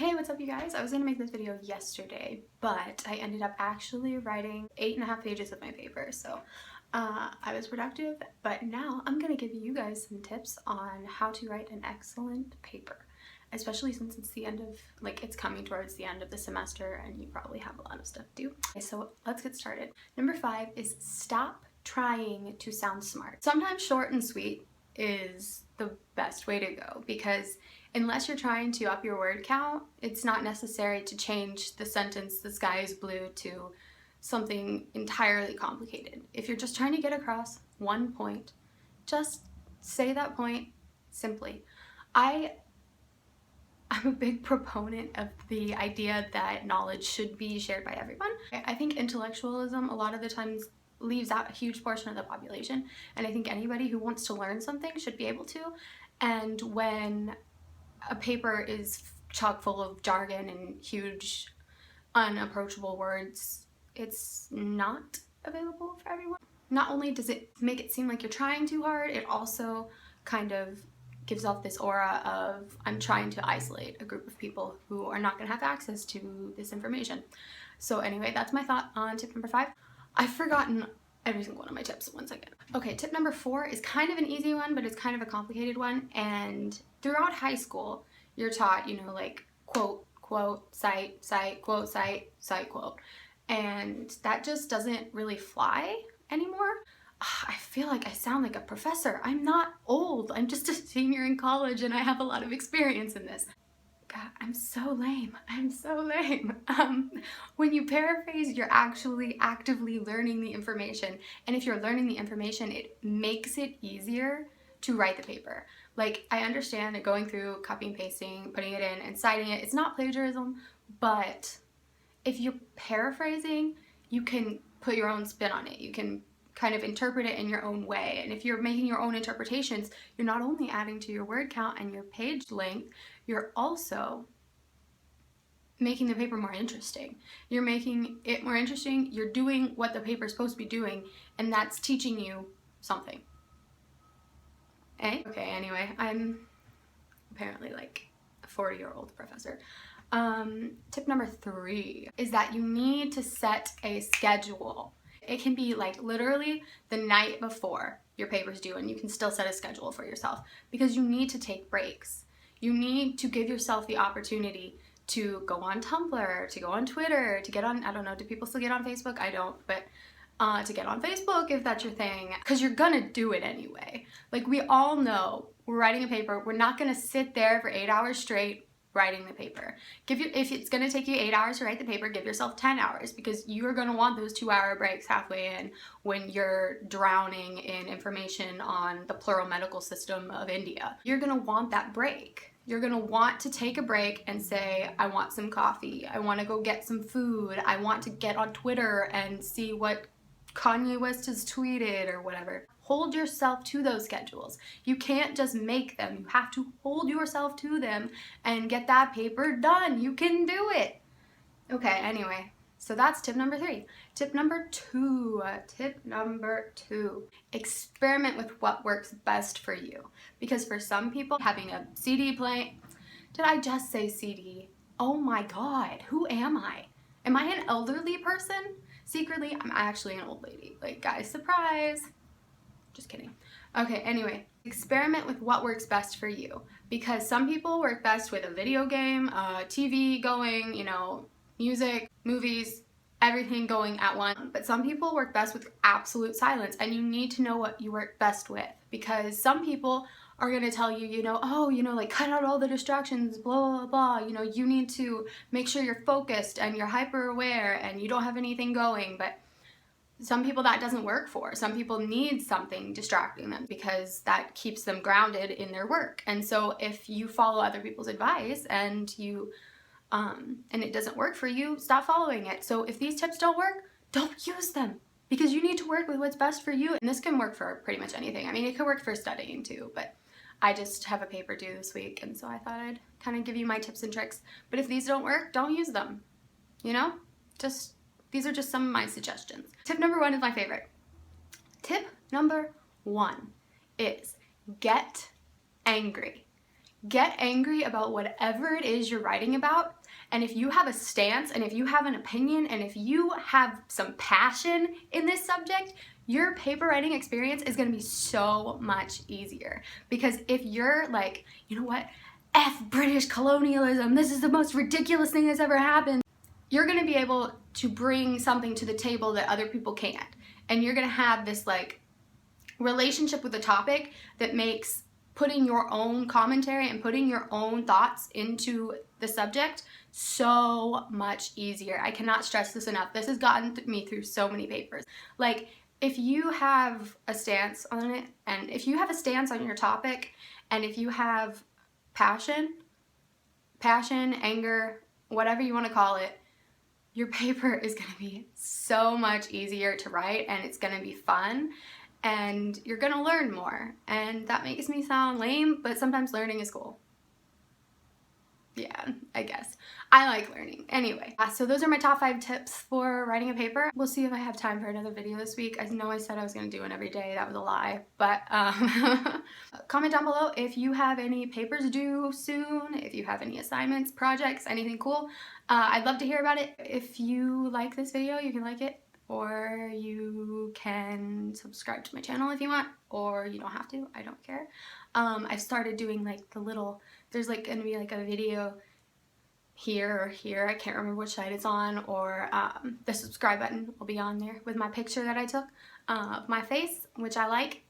Hey, what's up you guys? I was gonna make this video yesterday, but I ended up actually writing 8.5 pages of my paper, so I was productive, but now I'm gonna give you guys some tips on how to write an excellent paper, especially since it's the end of, it's coming towards the end of the semester and you probably have a lot of stuff to do. Okay, so let's get started. Number 5 is stop trying to sound smart. Sometimes short and sweet is the best way to go, because unless you're trying to up your word count, it's not necessary to change the sentence "the sky is blue" to something entirely complicated. If you're just trying to get across one point, just say that point simply. I'm a big proponent of the idea that knowledge should be shared by everyone. I think intellectualism a lot of the times leaves out a huge portion of the population, and I think anybody who wants to learn something should be able to. And when a paper is chock full of jargon and huge unapproachable words, it's not available for everyone. Not only does it make it seem like you're trying too hard, it also kind of gives off this aura of I'm trying to isolate a group of people who are not going to have access to this information. So anyway, that's my thought on tip number 5. I've forgotten every single one of my tips. One second. Okay, tip number 4 is kind of an easy one, but it's kind of a complicated one. And throughout high school, you're taught, like quote, quote, cite, cite, quote, cite, cite, quote. And that just doesn't really fly anymore. I feel like I sound like a professor. I'm not old. I'm just a senior in college and I have a lot of experience in this. God, I'm so lame. I'm so lame. When you paraphrase, you're actually actively learning the information. And if you're learning the information, it makes it easier to write the paper. Like, I understand that going through copying, pasting, putting it in, and citing it, it's not plagiarism, but if you're paraphrasing, you can put your own spin on it. You can kind of interpret it in your own way. And if you're making your own interpretations, you're not only adding to your word count and your page length, you're also making the paper more interesting. You're making it more interesting, you're doing what the paper's supposed to be doing, and that's teaching you something. Eh? Okay, anyway, I'm apparently like a 40-year-old professor. Tip number 3 is that you need to set a schedule. It can be like literally the night before your paper's due, and you can still set a schedule for yourself, because you need to take breaks. You need to give yourself the opportunity to go on Tumblr, to go on Twitter, to get on, I don't know, do people still get on Facebook? I don't, but to get on Facebook if that's your thing, because you're gonna do it anyway. Like, we all know we're writing a paper, we're not gonna sit there for 8 hours straight writing the paper. If it's gonna take you 8 hours to write the paper, give yourself 10 hours, because you're gonna want those 2-hour breaks halfway in when you're drowning in information on the plural medical system of India. You're gonna want that break. You're gonna want to take a break and say, I want some coffee, I wanna go get some food, I want to get on Twitter and see what Kanye West has tweeted or whatever. Hold yourself to those schedules. You can't just make them. You have to hold yourself to them and get that paper done. You can do it. Okay, anyway, so that's tip number 3. Tip number 2. Experiment with what works best for you. Because for some people, having a CD playing, did I just say CD? Oh my God, who am I? Am I an elderly person? Secretly, I'm actually an old lady. Like, guys, surprise. Just kidding. Okay, anyway, experiment with what works best for you, because some people work best with a video game, TV going, music, movies, everything going at once. But some people work best with absolute silence, and you need to know what you work best with, because some people are going to tell you, like, cut out all the distractions, blah, blah, blah, you need to make sure you're focused and you're hyper aware and you don't have anything going. But some people that doesn't work for. Some people need something distracting them because that keeps them grounded in their work. And so if you follow other people's advice and and it doesn't work for you, stop following it. So if these tips don't work, don't use them, because you need to work with what's best for you. And this can work for pretty much anything. I mean, it could work for studying too, but I just have a paper due this week, and so I thought I'd kind of give you my tips and tricks. But if these don't work, don't use them. These are just some of my suggestions. Tip number 1 is my favorite. Tip number 1 is get angry. Get angry about whatever it is you're writing about, and if you have a stance and if you have an opinion and if you have some passion in this subject, your paper writing experience is going to be so much easier. Because if you're like, you know what, F British colonialism, this is the most ridiculous thing that's ever happened, you're going to be able to bring something to the table that other people can't, and you're going to have this like relationship with the topic that makes putting your own commentary and putting your own thoughts into the subject so much easier. I cannot stress this enough. This has gotten me through so many papers. Like, if you have a stance on it, and if you have a stance on your topic, and if you have passion, anger, whatever you want to call it, your paper is going to be so much easier to write, and it's going to be fun, and you're going to learn more. And that makes me sound lame, but sometimes learning is cool. Yeah, I guess. I like learning. Anyway, so those are my top 5 tips for writing a paper. We'll see if I have time for another video this week. I know I said I was going to do one every day. That was a lie. But comment down below if you have any papers due soon, if you have any assignments, projects, anything cool. I'd love to hear about it. If you like this video, you can like it, or you can subscribe to my channel if you want, or you don't have to. I don't care. I've started doing like the little, there's like going to be like a video here or here, I can't remember which side it's on, or the subscribe button will be on there with my picture that I took of my face, which I like.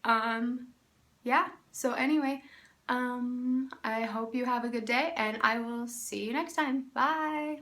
Yeah, so anyway, I hope you have a good day, and I will see you next time. Bye!